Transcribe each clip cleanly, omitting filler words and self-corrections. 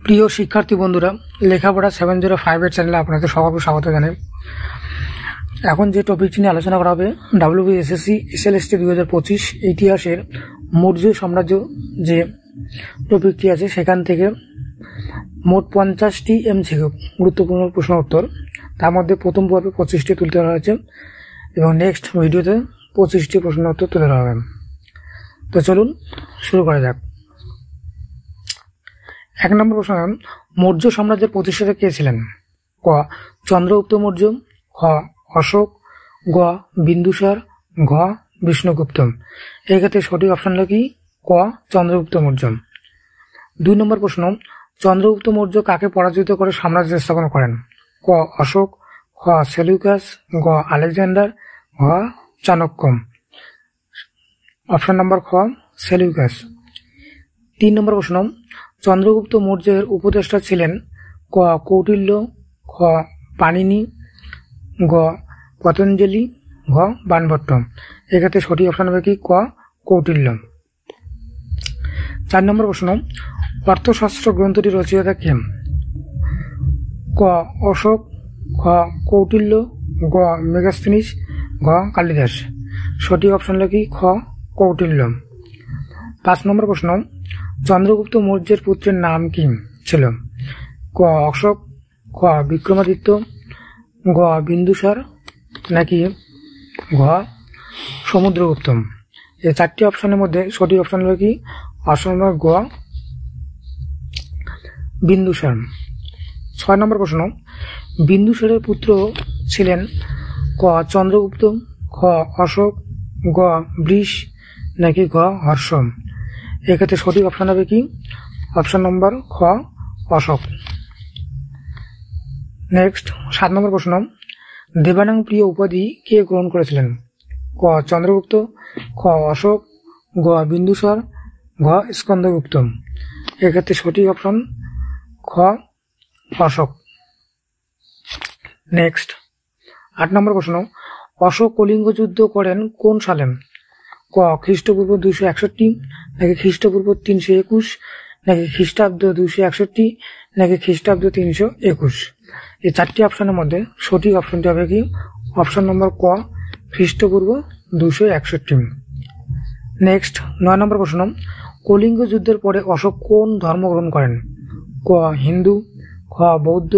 প্রিয় শিক্ষার্থী বন্ধুরা, লেখাপড়া 705 এর চ্যানেলে আপনাদের সকলকে স্বাগত জানাই। এখন যে টপিকটি নিয়ে আলোচনা করা হবে, WBSSC SLST 2025 ইতিহাসের মৌর্য সাম্রাজ্য যে টপিকটি আছে সেখান থেকে মোট 50টি MCQ গুরুত্বপূর্ণ প্রশ্ন উত্তর, তার মধ্যে প্রথম পর্বে 25টি তুলতে ধরা হয়েছে এবং নেক্সট ভিডিওতে 25টি প্রশ্ন উত্তর তুলে ধরা হবে। তো চলুন শুরু করা যাক। 1 নম্বর প্রশ্ন, মৌর্য সাম্রাজ্যের প্রতিষ্ঠাতা কে ছিলেন? ক. চন্দ্রগুপ্ত মৌর্য, খ. অশোক, গ. বিন্দুসার, ঘ. বিষ্ণুগুপ্ত। এক্ষেত্রে সঠিক অপশন হল কি ক. চন্দ্রগুপ্ত মৌর্য। 2 নম্বর প্রশ্ন, চন্দ্রগুপ্ত মৌর্য কাকে পরাজিত করে সাম্রাজ্য স্থাপন করেন? ক. অশোক, খ. সেলুকাস, গ. আলেকজান্ডার, ঘ. চাণক্য। অপশন নম্বর খ. সেলুকাস। 3 নম্বর প্রশ্ন, চন্দ্রগুপ্ত মৌর্যের উপদেষ্টা ছিলেন? ক. কৌটিল্য, খ. পাণিনি, গ. পতঞ্জলি, ঘ. বাণভট্ট। এক্ষেত্রে সঠিক অপশন হবে কি ক. কৌটিল্য। 4 নম্বর প্রশ্ন, অর্থশাস্ত্র গ্রন্থটি রচয়িতা কে? ক. অশোক, খ. কৌটিল্য, গ. মেগাস্থিনিস, ঘ. কালিদাস। সঠিক অপশন হল কি খ. কৌটিল্য। 5 নম্বর প্রশ্ন, চন্দ্রগুপ্ত মৌর্যের পুত্রের নাম কি ছিল? ক. অশোক, খ. বিক্রমাদিত্য, গ. বিন্দুসার, নাকি ঘ. সমুদ্রগুপ্ত। এই 4টি অপশনের মধ্যে সঠিক অপশন হল কি অপশন নম্বর গ. বিন্দুসার। 6 নম্বর প্রশ্ন, বিন্দুসারের পুত্র ছিলেন? ক. চন্দ্রগুপ্ত, খ. অশোক, গ. বৃষ, নাকি ঘ. হর্ষ। এক্ষেত্রে সঠিক অপশন হবে কি অপশন নম্বর খ. অশোক। নেক্সট 7 নম্বর প্রশ্ন, দেবানাং প্রিয় উপাধি কে গ্রহণ করেছিলেন? ক. চন্দ্রগুপ্ত, খ. অশোক, গ. বিন্দুসার, ঘ. স্কন্দগুপ্ত। এক্ষেত্রে সঠিক অপশন খ. অশোক। নেক্সট 8 নম্বর প্রশ্ন, অশোক কলিঙ্গ যুদ্ধ করেন কোন সালে? ক. খ্রিস্টপূর্ব 261, নাকি খ্রিস্টপূর্ব 321, নাকি খ্রিস্টাব্দ 261, নাকি খ্রিস্টাব্দ 321। এই 4টি অপশনের মধ্যে সঠিক অপশনটি হবে কি অপশন নম্বর ক. খ্রিস্টপূর্ব 261। নেক্সট 9 নম্বর প্রশ্ন, কলিঙ্গ যুদ্ধের পরে অশোক কোন ধর্ম গ্রহণ করেন? ক. হিন্দু, খ. বৌদ্ধ,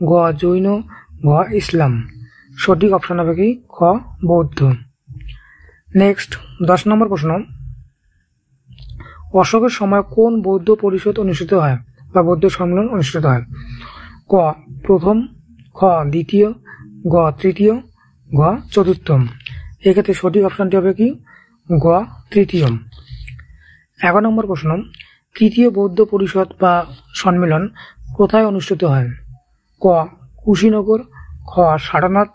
গ. জৈন, ঘ. ইসলাম। সঠিক অপশন হবে কি খ. বৌদ্ধ। নেক্সট 10 নম্বর প্রশ্ন, অশোকের সময় কোন বৌদ্ধ পরিষদ অনুষ্ঠিত হয় বা বৌদ্ধ সম্মেলন অনুষ্ঠিত হয়? ক. প্রথম, খ. দ্বিতীয়, গ. তৃতীয়, ঘ. চতুর্থ। এক্ষেত্রে সঠিক অপশনটি হবে কি গ. তৃতীয়। 11 নম্বর প্রশ্ন, তৃতীয় বৌদ্ধ পরিষদ বা সম্মেলন কোথায় অনুষ্ঠিত হয়? ক. কুশীনগর, খ. সারনাথ,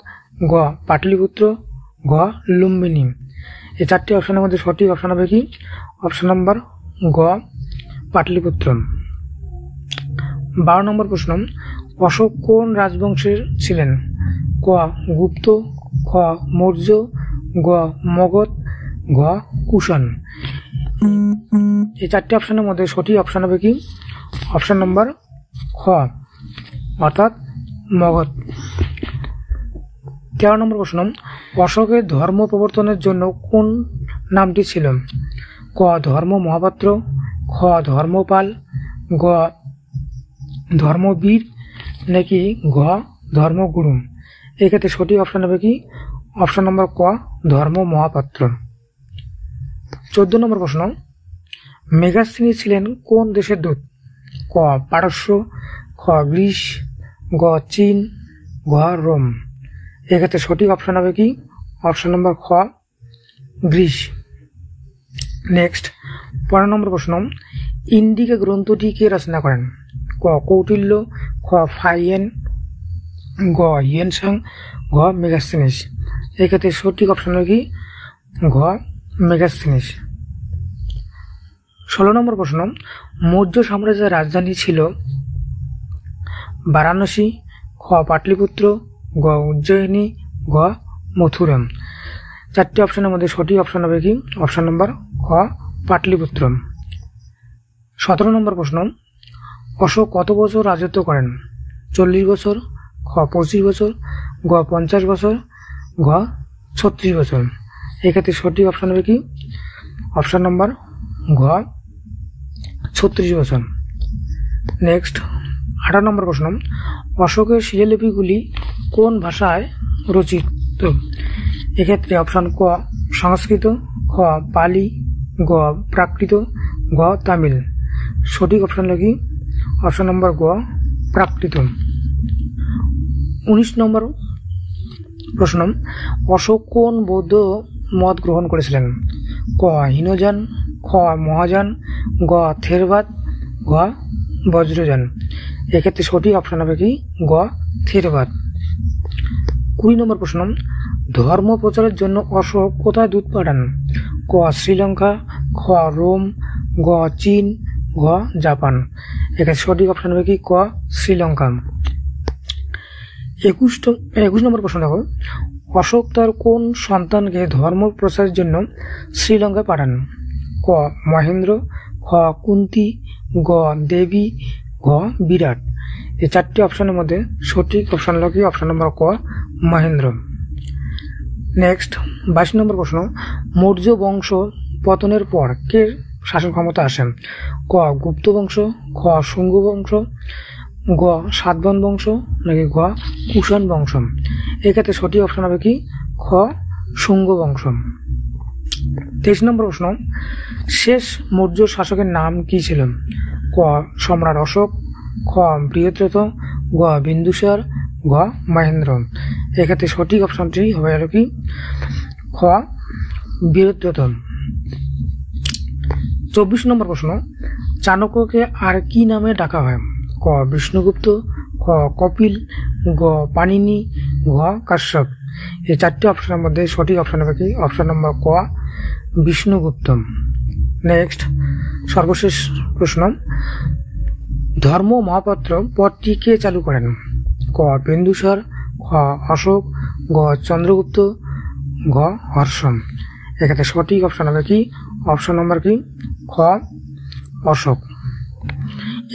গ. পাটলিপুত্র, ঘ. লুম্বিনী। এই 4টি অপশনের মধ্যে সঠিক অপশন হবে কি অপশন নম্বর গ. পাটলিপুত্র। 12 নম্বর প্রশ্ন, অশোক কোন রাজবংশের ছিলেন? ক. গুপ্ত, খ. মৌর্য, গ. মগধ, ঘ. কুষাণ। এই 4টি অপশনের মধ্যে সঠিক অপশন হবে কি অপশন নম্বর খ, অর্থাৎ মগধ। 13 নম্বর প্রশ্ন, অশোকের ধর্ম প্রবর্তনের জন্য কোন নামটি ছিল? ক. ধর্ম মহাপাত্র, খ. ধর্মপাল, গ. ধর্মবীর, নাকি ঘ. ধর্মগুরু। এক্ষেত্রে সঠিক অপশন হবে কি অপশন নম্বর ক. ধর্ম মহাপাত্র। 14 নম্বর প্রশ্ন, মেগাস্থিনিস ছিলেন কোন দেশের দূত? ক. পারস্য, খ. গ্রিস, গ. চীন, ঘ. রোম। এক্ষেত্রে সঠিক অপশন হবে কি অপশন নম্বর খ. গ্রিস। নেক্সট 15 নম্বর প্রশ্ন, ইন্ডিকা গ্রন্থটি কে রচনা করেন? ক. কৌটিল্য, খ. ফাইয়েন, গ. হিউয়েনসাং, ঘ. মেগাস্থিনিস। এক্ষেত্রে সঠিক অপশন হবে কি ঘ. মেগাস্থিনিস। 16 নম্বর প্রশ্ন, মৌর্য সাম্রাজ্যের রাজধানী ছিল? বারাণসী, খ. পাটলিপুত্র, গ. উজ্জয়িনী, ঘ. মথুরা। 4টি অপশনের মধ্যে সঠিক অপশন হবে কি অপশন নম্বর খ. পাটলিপুত্র। 17 নম্বর প্রশ্ন, অশোক কত বছর রাজত্ব করেন? 40 বছর, খ 25 বছর, গ 50 বছর, ঘ 36 বছর। এক্ষেত্রে সঠিক অপশন হবে কি? অপশন নম্বর ঘ 36 বছর। নেক্সট 18 নম্বর প্রশ্ন, অশোকের শিলালিপিগুলি কোন ভাষায় রচিত? এক্ষেত্রে অপশন ক সংস্কৃত, খ পালি, গ প্রাকৃত, গ তামিল। সঠিক অপশন হলো কি? অপশন নম্বর গ প্রাকৃত। 19 নম্বর প্রশ্ন, অশোক কোন বৌদ্ধ মত গ্রহণ করেছিলেন? ক হীনযান, খ মহাযান, গ থেরবাদ, ঘ বজ্রযান। এক্ষেত্রে সঠিক অপশন হবে কি? গ থেরবাদ। 20 নম্বর প্রশ্ন, ধর্ম প্রচারের জন্য অশোক কোথায় দূত পাঠান? ক শ্রীলঙ্কা, খ রোম, গ চীন, ঘ জাপান। এক্ষেত্রে সঠিক অপশন হবে কি? ক শ্রীলঙ্কা। 21 নম্বর প্রশ্ন দেখো, অশোক তার কোন সন্তানকে ধর্ম প্রচারের জন্য শ্রীলঙ্কায় পাঠান? ক মহেন্দ্র, খ কুন্তি, গ দেবী, ঘ বিরাট। এই চারটি অপশনের মধ্যে সঠিক অপশন হলো কি? অপশন নম্বর ক মহেন্দ্র। নেক্সট 22 নম্বর প্রশ্ন, মৌর্য বংশ পতনের পর কে শাসন ক্ষমতা আসেন? ক গুপ্ত বংশ, খ শুঙ্গ বংশ, গ সাতবাহন বংশ, নাকি ঘ কুষাণ বংশ। এক্ষেত্রে সঠিক অপশন হবে কি? খ শুঙ্গ বংশ। 23 নম্বর প্রশ্ন, শেষ মৌর্য শাসকের নাম কি ছিল? ক সম্রাট অশোক, খ বৃহদ্রথ, গ বিন্দুসার, ঘ মহেন্দ্র। এক্ষেত্রে সঠিক অপশনটি হবে হলো কি? খ বৃহদ্রথ। 24 নম্বর প্রশ্ন, চাণক্যকে আর কি নামে ডাকা হয়? ক বিষ্ণুগুপ্ত, খ কপিল, গ পাণিনি, ঘ কাশ্যপ। এই চারটি অপশনের মধ্যে সঠিক অপশন হবে কি? অপশন নম্বর ক বিষ্ণুগুপ্ত। নেক্সট সর্বশেষ প্রশ্ন, ধর্ম মহাপাত্র পদটি কে চালু করেন? ক বিন্দুসার, খ অশোক, গ চন্দ্রগুপ্ত, ঘ হর্ষম। এক্ষেত্রে সঠিক অপশন হবে কি? অপশন নম্বর কি? খ অশোক।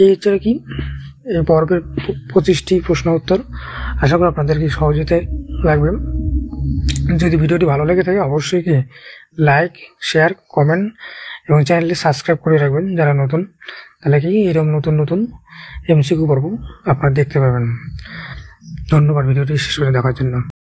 এই হচ্ছে কি এই পর্বের 25টি প্রশ্ন উত্তর। আশা করি আপনাদের কি সহযোগিতায় লাগবে। যদি ভিডিওটি ভালো লেগে থাকে অবশ্যই কি লাইক, শেয়ার, কমেন্ট এবং চ্যানেলটি সাবস্ক্রাইব করে রাখবেন যারা নতুন, তাহলে কি এরকম নতুন নতুন এমসিকিউ পর্ব আপনারা দেখতে পাবেন। ধন্যবাদ ভিডিওটি শেষ করে দেখার জন্য।